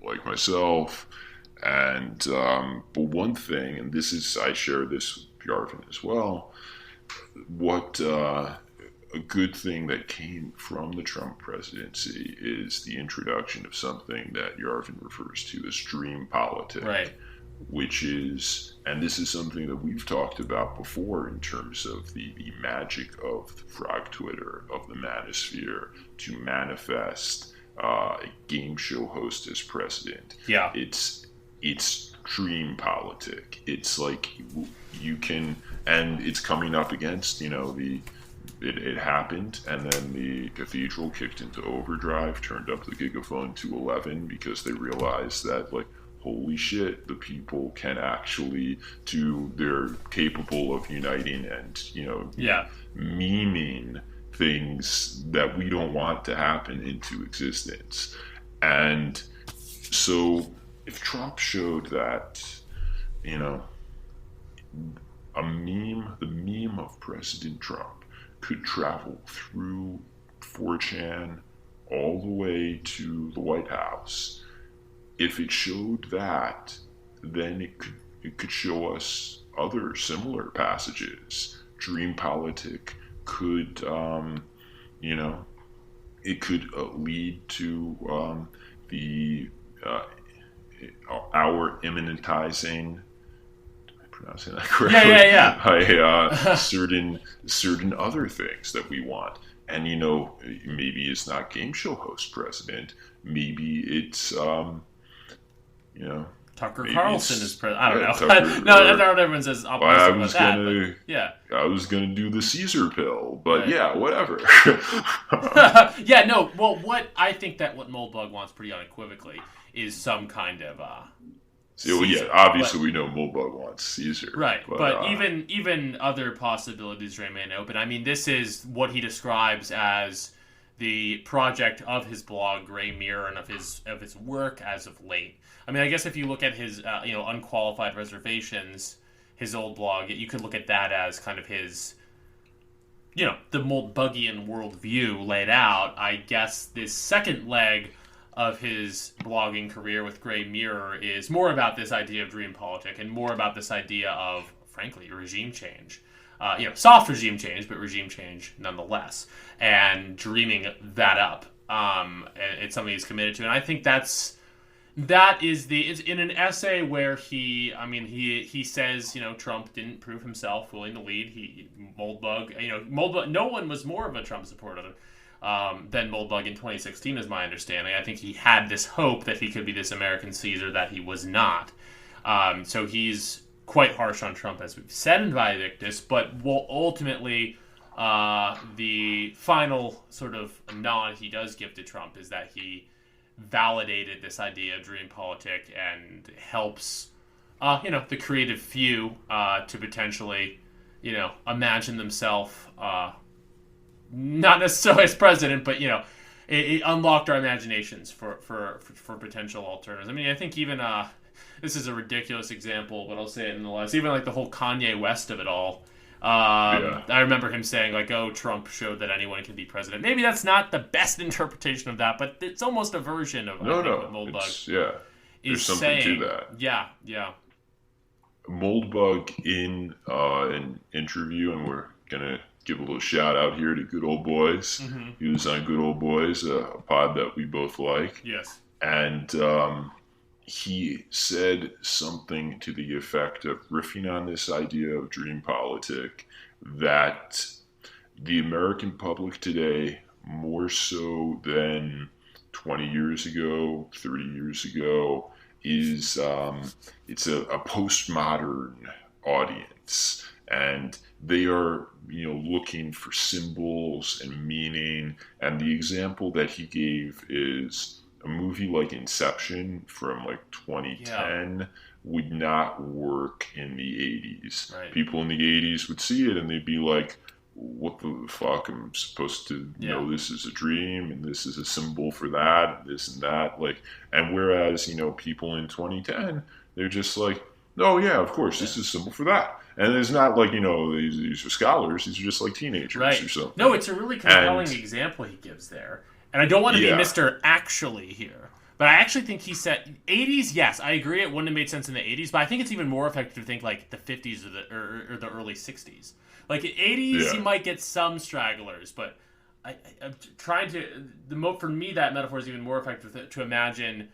B: Like myself, and but one thing, and I share this with Yarvin as well. What a good thing that came from the Trump presidency is the introduction of something that Yarvin refers to as dream politics,
C: Right.
B: which is, and this is something that we've talked about before in terms of the magic of the frog Twitter, of the manosphere, to manifest a game show host as president.
C: Yeah.
B: It's dream politic. It's like you can, and it's coming up against, it happened, and then the cathedral kicked into overdrive, turned up the gigaphone to 11 because they realized that, like, holy shit, the people can actually they're capable of uniting and, memeing things that we don't want to happen into existence. And so if Trump showed that, the meme of President Trump could travel through 4chan all the way to the White House. If it showed that, then it could show us other similar passages. Dream politic could, it could lead to the our immanentizing. Am I pronouncing that correctly?
C: Yeah.
B: certain other things that we want. And maybe it's not game show host president. Maybe it's
C: Tucker
B: maybe
C: Carlson is president. I don't know.
B: Tucker,
C: No, not everyone says opposite about that.
B: I was gonna do the Caesar pill, but
C: Right.
B: yeah, whatever.
C: Yeah, no. Well, what Moldbug wants pretty unequivocally is some kind of Caesar.
B: Obviously we know Moldbug wants Caesar,
C: Right, but even other possibilities remain open. I mean, this is what he describes as the project of his blog, Gray Mirror, and of his work as of late. I mean, I guess if you look at his Unqualified Reservations, his old blog, you could look at that as kind of his the Moldbugian worldview laid out. I guess this second leg of his blogging career with Gray Mirror is more about this idea of dream politic and more about this idea of, frankly, regime change. Soft regime change, but regime change nonetheless, and dreaming that up. It's something he's committed to, and I think it's in an essay where he says, Trump didn't prove himself willing to lead. Moldbug, no one was more of a Trump supporter than Moldbug in 2016, is my understanding. I think he had this hope that he could be this American Caesar that he was not. So he's quite harsh on Trump, as we've said in Valedictus, but will ultimately, the final sort of nod he does give to Trump is that he validated this idea of dream politic and helps, the creative few to potentially, imagine themselves, not necessarily as president, but it unlocked our imaginations for potential alternatives. I mean, I think even this is a ridiculous example, but I'll say it nonetheless. Even like the whole Kanye West of it all. I remember him saying like, "Oh, Trump showed that anyone can be president." Maybe that's not the best interpretation of that, but it's almost a version of what Moldbug
B: There's something to that.
C: Yeah.
B: Moldbug in an interview, and we're gonna give a little shout out here to Good Old Boys.
C: Mm-hmm.
B: He was on Good Old Boys, a pod that we both like.
C: Yes.
B: And he said something to the effect of, riffing on this idea of dream politic, that the American public today, more so than 20 years ago, 30 years ago, is it's a postmodern audience, and they are looking for symbols and meaning. And the example that he gave is a movie like Inception from like 2010 would not work in the 80s.
C: Right.
B: People in the 80s would see it and they'd be like, what the fuck, I'm supposed to know this is a dream and this is a symbol for that, and this and that. And whereas, people in 2010, they're just like, oh yeah, of course, this is a symbol for that. And it's not like, these are scholars, these are just like teenagers or something.
C: No, it's a really compelling example he gives there. And I don't want to be Mr. Actually here, but I actually think he said 80s, yes, I agree it wouldn't have made sense in the 80s, but I think it's even more effective to think like the 50s or the early 60s. Like in 80s, you might get some stragglers, but I'm trying to, for me, that metaphor is even more effective to imagine,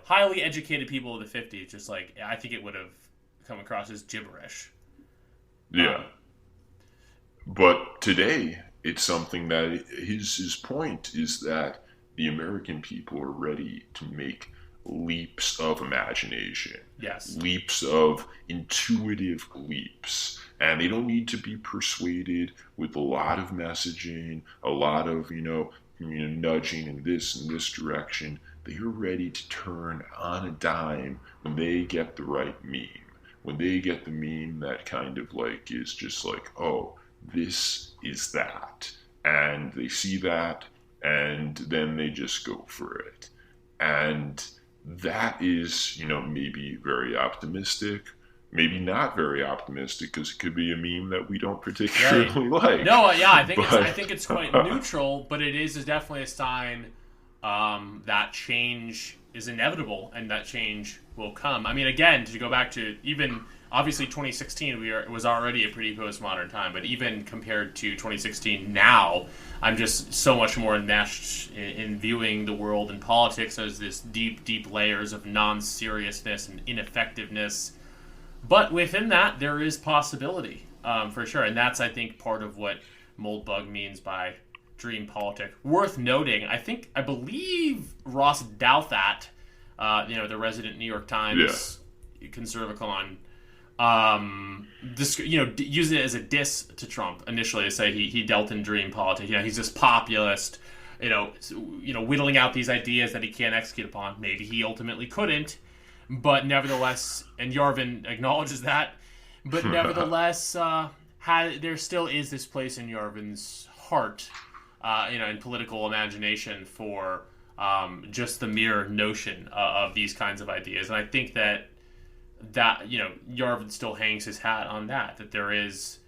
C: highly educated people of the 50s, just like, I think it would have come across as gibberish.
B: Yeah. But today, it's something that his point is that the American people are ready to make leaps of imagination.
C: Yes.
B: Leaps of intuitive leaps. And they don't need to be persuaded with a lot of messaging, a lot of, nudging in this and this direction. They are ready to turn on a dime when they get the right meme. When they get the meme that kind of like is just like, oh, this is that. And they see that, and then they just go for it. And that is, maybe very optimistic, maybe not very optimistic, because it could be a meme that we don't particularly like.
C: No, yeah, I think it's quite neutral, but it is definitely a sign that change is inevitable and that change will come. I mean, again, to go back to even obviously 2016 was already a pretty postmodern time, but even compared to 2016 now, I'm just so much more enmeshed in viewing the world and politics as this deep layers of non-seriousness and ineffectiveness. But within that, there is possibility, for sure. And that's, I think, part of what Moldbug means by dream politic. Worth noting, I believe Ross Douthat, the resident New York Times conservative column, use it as a diss to Trump initially to say he dealt in dream politics. He's this populist, whittling out these ideas that he can't execute upon. Maybe he ultimately couldn't, but nevertheless, and Yarvin acknowledges that, but nevertheless, there still is this place in Yarvin's heart, in political imagination for just the mere notion of these kinds of ideas. And I think that Yarvin still hangs his hat on that there is,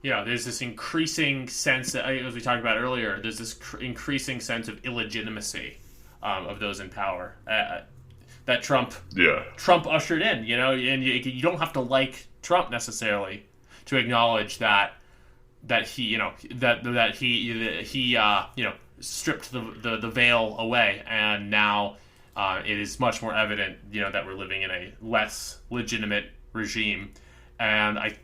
C: there's this increasing sense that, as we talked about earlier, there's this increasing sense of illegitimacy of those in power that Trump ushered in, and you don't have to like Trump necessarily to acknowledge that he stripped the veil away, and now it is much more evident, that we're living in a less legitimate regime. And I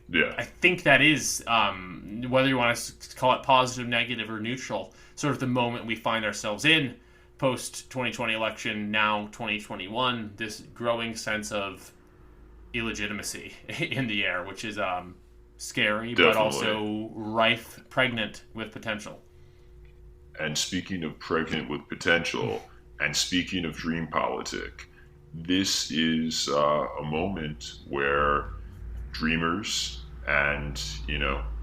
C: think that is, whether you want to call it positive, negative, or neutral, sort of the moment we find ourselves in post-2020 election, now 2021, this growing sense of illegitimacy in the air, which is scary,
B: Definitely.
C: But also pregnant with potential.
B: And speaking of pregnant with potential, and speaking of dream politic, this is a moment where dreamers and,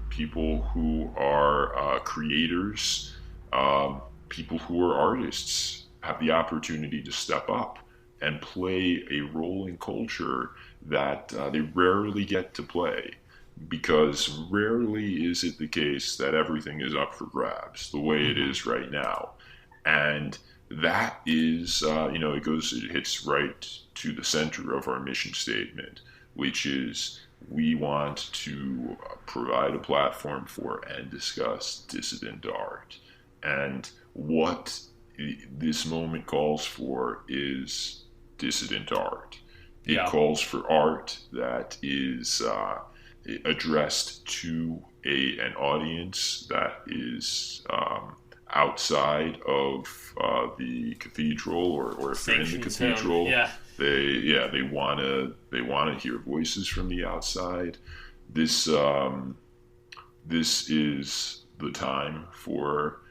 B: people who are creators, people who are artists have the opportunity to step up and play a role in culture that they rarely get to play. Because rarely is it the case that everything is up for grabs the way it is right now. And that is, it hits right to the center of our mission statement, which is we want to provide a platform for and discuss dissident art. And what this moment calls for is dissident art. It calls for art that is addressed to an audience that is outside of the cathedral, or if they're in the cathedral, they want to hear voices from the outside. This is the time for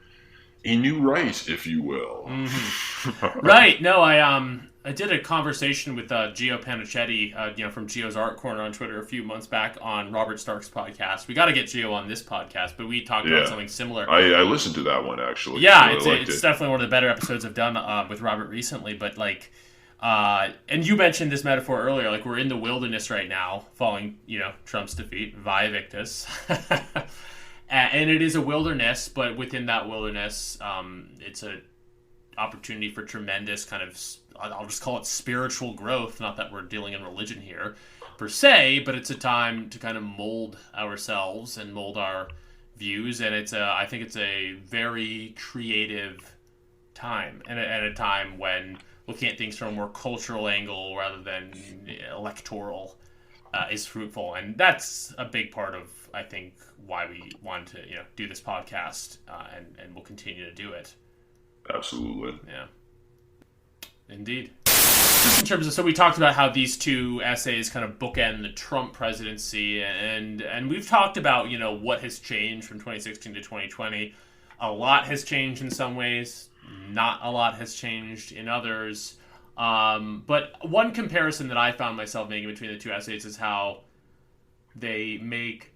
B: a new right, if you will.
C: Mm-hmm. Right. No, I did a conversation with Gio Panichetti, from Gio's Art Corner on Twitter a few months back on Robert Stark's podcast. We got to get Gio on this podcast, but we talked about something similar.
B: I listened to that one, actually.
C: Yeah, it's definitely one of the better episodes I've done with Robert recently. But and you mentioned this metaphor earlier, we're in the wilderness right now, following Trump's defeat, Via Victus. And it is a wilderness, but within that wilderness, it's a opportunity for tremendous kind of, I'll just call it spiritual growth. Not that we're dealing in religion here per se, but it's a time to kind of mold ourselves and mold our views. And I think it's a very creative time, and at a time when looking at things from a more cultural angle rather than electoral is fruitful. And that's a big part of, I think, why we wanted to do this podcast, and we'll continue to do it.
B: Absolutely.
C: Yeah. Indeed. Just in terms of, so we talked about how these two essays kind of bookend the Trump presidency, and we've talked about, what has changed from 2016 to 2020. A lot has changed in some ways. Not a lot has changed in others. But one comparison that I found myself making between the two essays is how they make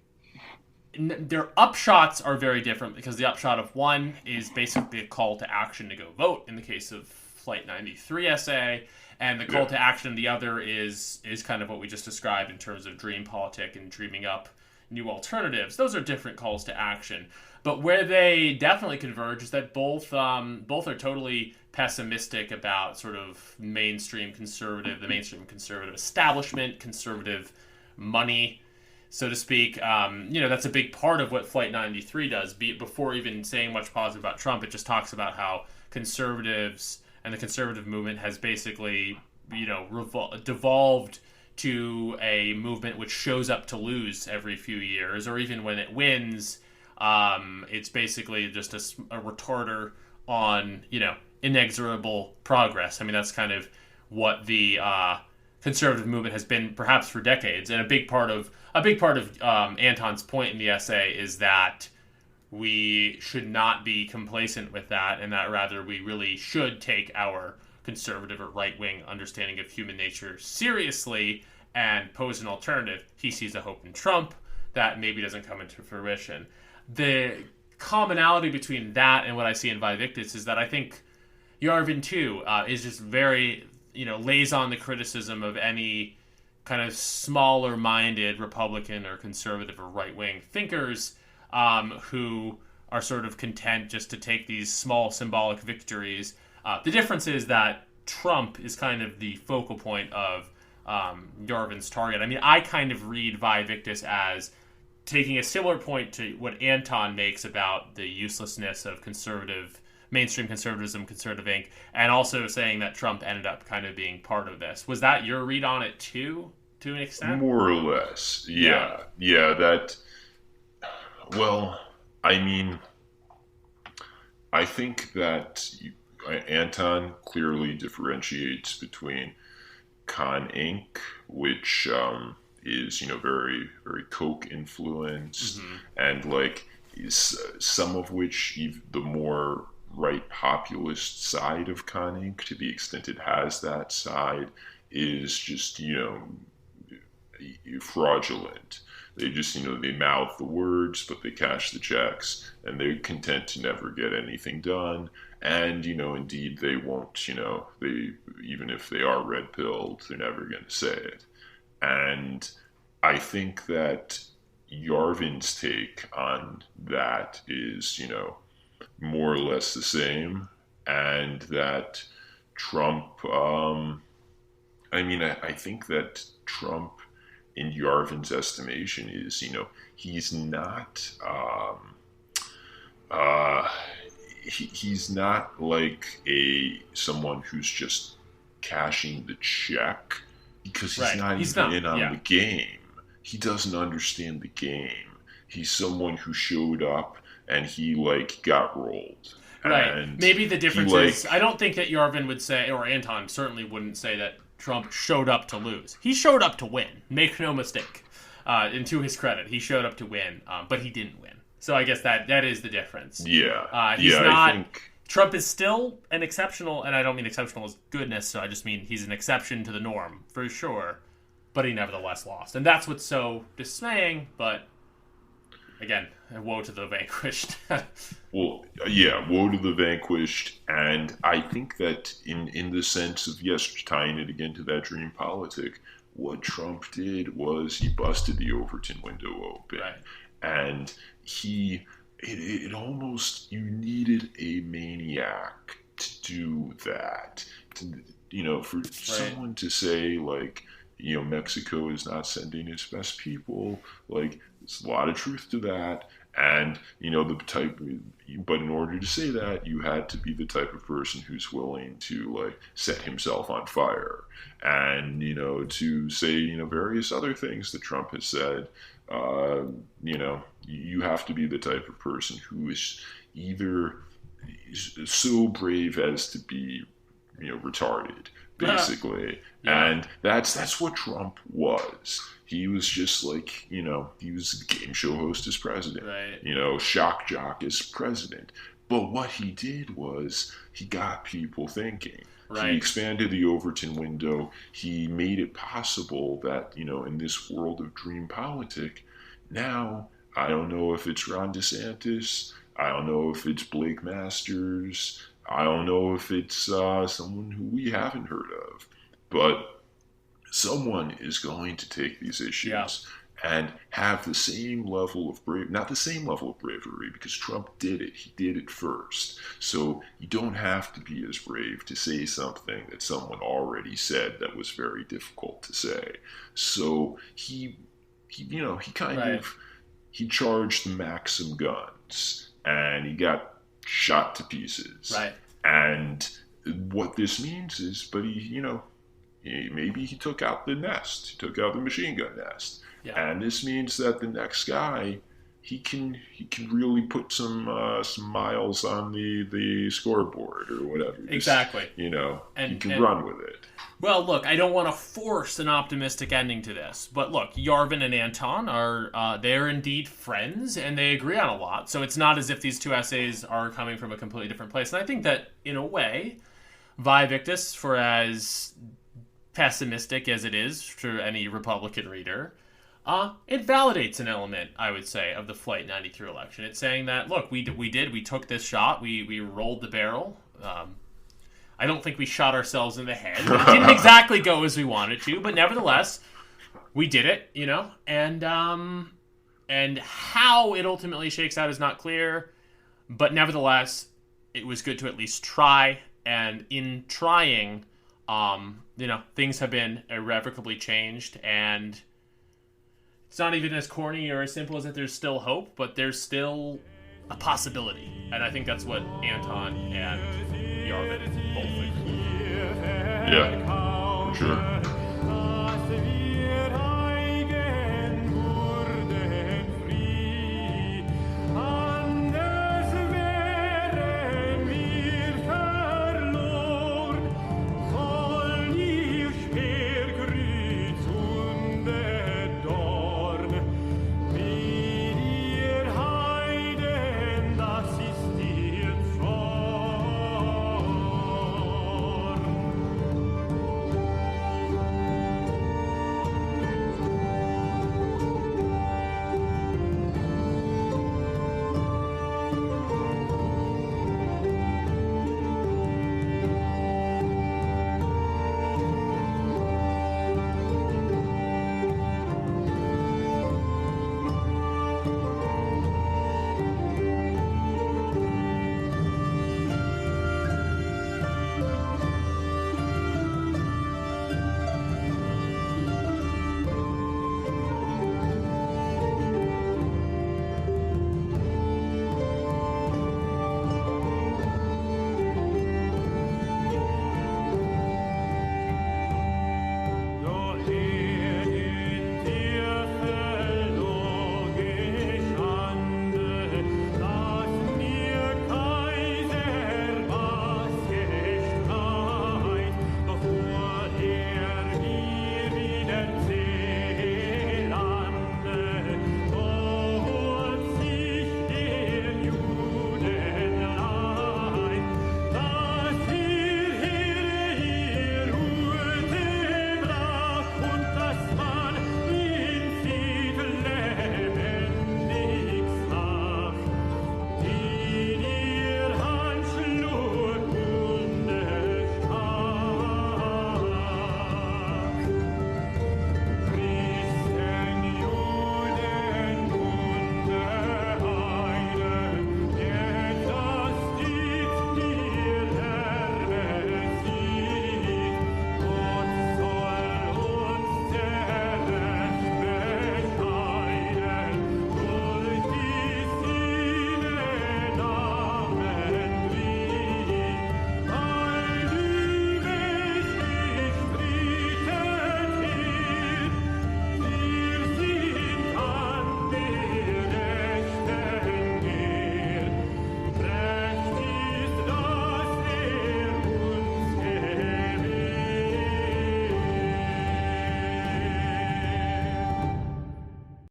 C: their upshots are very different, because the upshot of one is basically a call to action to go vote in the case of Flight 93 essay, and the call to action in the other is kind of what we just described in terms of dream politic and dreaming up new alternatives. Those are different calls to action. But where they definitely converge is that both are totally pessimistic about sort of the mainstream conservative establishment, conservative money, so to speak. That's a big part of what Flight 93 does. Before even saying much positive about Trump, it just talks about how conservatives and the conservative movement has basically, devolved to a movement which shows up to lose every few years, or even when it wins, it's basically just a retarder on, inexorable progress. I mean, that's kind of what the conservative movement has been perhaps for decades. And a big part of Anton's point in the essay is that we should not be complacent with that, and that rather we really should take our conservative or right-wing understanding of human nature seriously and pose an alternative. He sees a hope in Trump that maybe doesn't come into fruition. The commonality between that and what I see in Vivictus is that I think Yarvin too is just very, lays on the criticism of any kind of smaller-minded Republican or conservative or right-wing thinkers who are sort of content just to take these small symbolic victories. The difference is that Trump is kind of the focal point of Yarvin's target. I mean, I kind of read Vivictus as taking a similar point to what Anton makes about the uselessness of mainstream conservatism, conservative Inc., and also saying that Trump ended up kind of being part of this. Was that your read on it too, to an extent?
B: More or less, yeah. Well, I mean, I think that Anton clearly differentiates between Con Inc., which is very, very Koch influenced, and some of which the more right populist side of Con Inc., to the extent it has that side, is just fraudulent. They just they mouth the words, but they cash the checks, and they're content to never get anything done. And indeed, they won't. They, even if they are red-pilled, they're never going to say it. And I think that Yarvin's take on that is, more or less the same, and that Trump, I think that Trump, in Yarvin's estimation, is, he's not, he's not like someone who's just cashing the check, because he's not even in on the game. He doesn't understand the game. He's someone who showed up and he got rolled.
C: Right.
B: And
C: maybe the difference is, I don't think that Yarvin would say, or Anton certainly wouldn't say, that Trump showed up to lose. He showed up to win. Make no mistake. And to his credit, he showed up to win, but he didn't win. So I guess that is the difference.
B: Yeah.
C: He's not.
B: I think
C: Trump is still an exceptional, and I don't mean exceptional as goodness, so I just mean he's an exception to the norm, for sure. But he nevertheless lost. And that's what's so dismaying, but again, woe to the vanquished.
B: Well, yeah, woe to the vanquished. And I think that in the sense of, yes, tying it again to that dream politic, what Trump did was he busted the Overton window open.
C: Right.
B: And it almost, you needed a maniac to do that. For someone to say, Mexico is not sending its best people, there's a lot of truth to that. And, but in order to say that, you had to be the type of person who's willing to, set himself on fire. And, to say, various other things that Trump has said. You have to be the type of person who is either so brave as to be, retarded, basically.
C: Yeah.
B: And that's what Trump was. He was just he was a game show host as president.
C: Right.
B: Shock jock as president. But what he did was he got people thinking.
C: Right.
B: He expanded the Overton window. He made it possible that, in this world of dream politic, now, I don't know if it's Ron DeSantis, I don't know if it's Blake Masters, I don't know if it's someone who we haven't heard of, but someone is going to take these issues and have the same level of not the same level of bravery, because Trump did it. He did it first. So you don't have to be as brave to say something that someone already said that was very difficult to say. So he charged the Maxim guns, and he got shot to pieces.
C: Right.
B: And what this means is, but maybe he took out the nest. He took out the machine gun nest.
C: Yeah.
B: And this means that the next guy, he can really put some miles on the scoreboard or whatever.
C: Exactly.
B: He can run with it.
C: Well, look, I don't want to force an optimistic ending to this, but look, Yarvin and Anton are they're indeed friends, and they agree on a lot. So it's not as if these two essays are coming from a completely different place. And I think that, in a way, Vae Victis, for as pessimistic as it is to any Republican reader, it validates an element, I would say, of the Flight 93 election. It's saying that, look, we took this shot, we rolled the barrel. I don't think we shot ourselves in the head. It didn't exactly go as we wanted to, but nevertheless, we did it, and how it ultimately shakes out is not clear, but nevertheless, it was good to at least try, and in trying, things have been irrevocably changed, and it's not even as corny or as simple as that there's still hope, but there's still a possibility. And I think that's what Anton and Yarvin both agree.
B: Yeah, for sure.